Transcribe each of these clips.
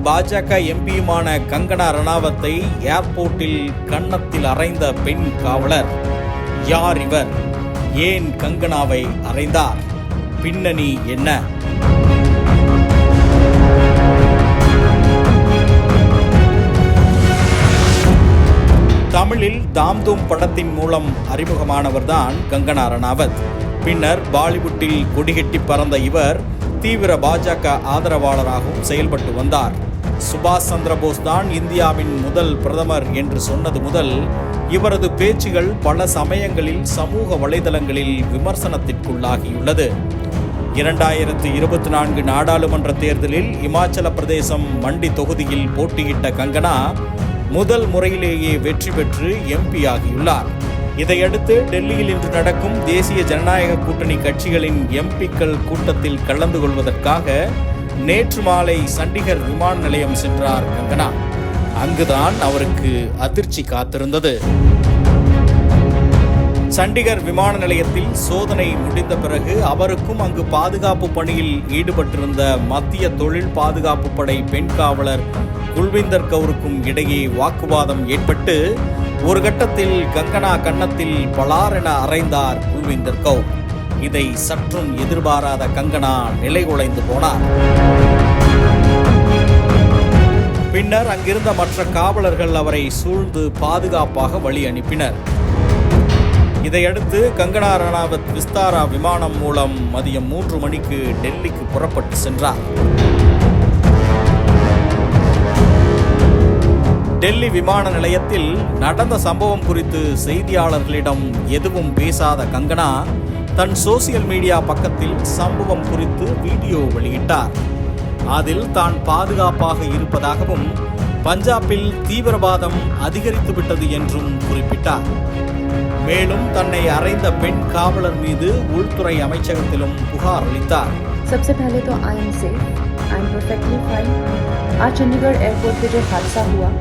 பாஜக எம்பியுமான கங்கனா ரணாவத்தை ஏர்போர்ட்டில் கன்னத்தில் அறைந்த பெண் காவலர். யார் இவர்? ஏன் கங்கனாவை அறைந்தார்? பின்னணி என்ன? தமிழில் தாம்தூம் படத்தின் மூலம் அறிமுகமானவர்தான் கங்கனா ரணாவத். பின்னர் பாலிவுட்டில் கொடிகட்டி பறந்த இவர் தீவிர பாஜக ஆதரவாளராகவும் செயல்பட்டு வந்தார். சுபாஷ் சந்திரபோஸ் தான் இந்தியாவின் முதல் பிரதமர் என்று சொன்னது முதல் இவரது பேச்சுகள் பல சமயங்களில் சமூக வலைதளங்களில் விமர்சனத்திற்குள்ளாகியுள்ளது. 2024 நாடாளுமன்ற தேர்தலில் இமாச்சல பிரதேசம் மண்டி தொகுதியில் போட்டியிட்ட கங்கனா முதல் முறையிலேயே வெற்றி பெற்று எம்பி ஆகியுள்ளார். இதையடுத்து டெல்லியில் இன்று நடக்கும் தேசிய ஜனநாயக கூட்டணி கட்சிகளின் எம்பிக்கள் கூட்டத்தில் கலந்து கொள்வதற்காக நேற்று மாலை சண்டிகர் விமான நிலையம் சென்றார் கங்கனா. அங்குதான் அவருக்கு அதிர்ச்சி காத்திருந்தது. சண்டிகர் விமான நிலையத்தில் சோதனை முடிந்த பிறகு அவருக்கும் அங்கு பாதுகாப்பு பணியில் ஈடுபட்டிருந்த மத்திய தொழில் பாதுகாப்பு படை பெண் காவலர் குல்விந்தர் கவுருக்கும் இடையே வாக்குவாதம் ஏற்பட்டு ஒரு கட்டத்தில் கங்கனா கன்னத்தில் பலாரென அறைந்தார் குல்விந்தர் கவுர். இதை சற்றும் எதிர்பாராத கங்கனா நிலைகுலைந்து போனார். பின்னர் அங்கிருந்த மற்ற காவலர்கள் அவரை சூழ்ந்து பாதுகாப்பாக வழி அனுப்பினர். இதையடுத்து கங்கனா ரணாவத் விஸ்தாரா விமானம் மூலம் மதியம் 3 மணிக்கு டெல்லிக்கு புறப்பட்டு சென்றார். டெல்லி விமான நிலையத்தில் நடந்த சம்பவம் குறித்து செய்தியாளர்களிடம் எதுவும் பேசாத கங்கனா தன் சோசியல் மீடியா பக்கத்தில் சம்பவம் குறித்து வீடியோ வெளியிட்டார். அதில் தான் பாதுகாப்பாக இருப்பதாகவும் பஞ்சாபில் தீவிரவாதம் அதிகரித்துவிட்டது என்றும் குறிப்பிட்டார். மேலும் தன்னை அறைந்த பெண் காவலர் மீது உள்துறை அமைச்சகத்திலும் புகார் அளித்தார். सबसे पहले तो I am safe, I am perfectly fine. आज चंडीगढ़ एयरपोर्ट पे जो हादसा हुआ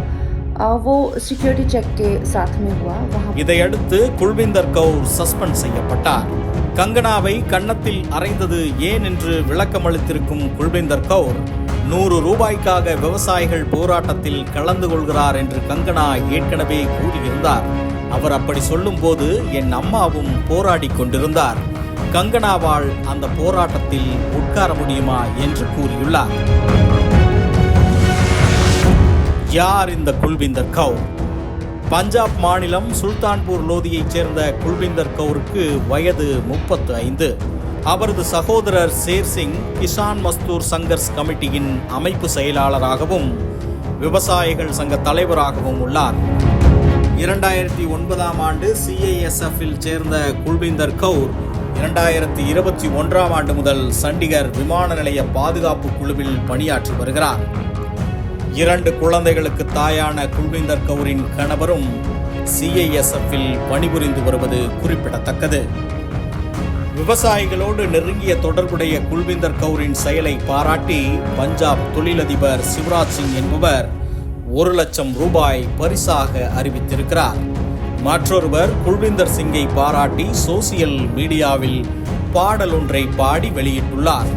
वो सिक्योरिटी चेक के साथ में हुआ। இதையடுத்து குல்விந்தர் கவுர் சஸ்பெண்ட் செய்யப்பட்டார். கங்கனாவை கன்னத்தில் அறைந்தது ஏன் என்று விளக்கமளித்திருக்கும் குல்விந்தர் கவுர் 100 ரூபாய்க்காக விவசாயிகள் போராட்டத்தில் கலந்து கொள்கிறார் என்று கங்கனா ஏற்கனவே கூறியிருந்தார். அவர் அப்படி சொல்லும் போது என் அம்மாவும் போராடி கொண்டிருந்தார். கங்கனாவால் அந்த போராட்டத்தில் உட்கார முடியுமா என்று கூறியுள்ளார். யார் இந்த குல்விந்தர் கவுர்? பஞ்சாப் மாநிலம் சுல்தான்பூர் லோதியைச் சேர்ந்த குல்விந்தர் கவுருக்கு வயது 35. அவரது சகோதரர் சேர் சிங் கிசான் மஸ்தூர் சங்கர்ஸ் கமிட்டியின் அமைப்பு செயலாளராகவும் விவசாயிகள் சங்க தலைவராகவும் உள்ளார். 2009ஆம் ஆண்டு CISF-இல் சேர்ந்த குல்விந்தர் கவுர் 2021ஆம் ஆண்டு முதல் சண்டிகர் விமான நிலைய பாதுகாப்பு குழுவில் பணியாற்றி வருகிறார். 2 குழந்தைகளுக்கு தாயான குல்விந்தர் கவுரின் கணவரும் CISF-இல் பணிபுரிந்து வருவது குறிப்பிடத்தக்கது. விவசாயிகளோடு நெருங்கிய தொடர்புடைய குல்விந்தர் கவுரின் செயலை பாராட்டி பஞ்சாப் தொழிலதிபர் சிவராஜ் சிங் என்பவர் 1 லட்சம் ரூபாய் பரிசாக அறிவித்திருக்கிறார். மற்றொருவர் குல்விந்தர் சிங்கை பாராட்டி சோசியல் மீடியாவில் பாடல் ஒன்றை பாடி வெளியிட்டுள்ளார்.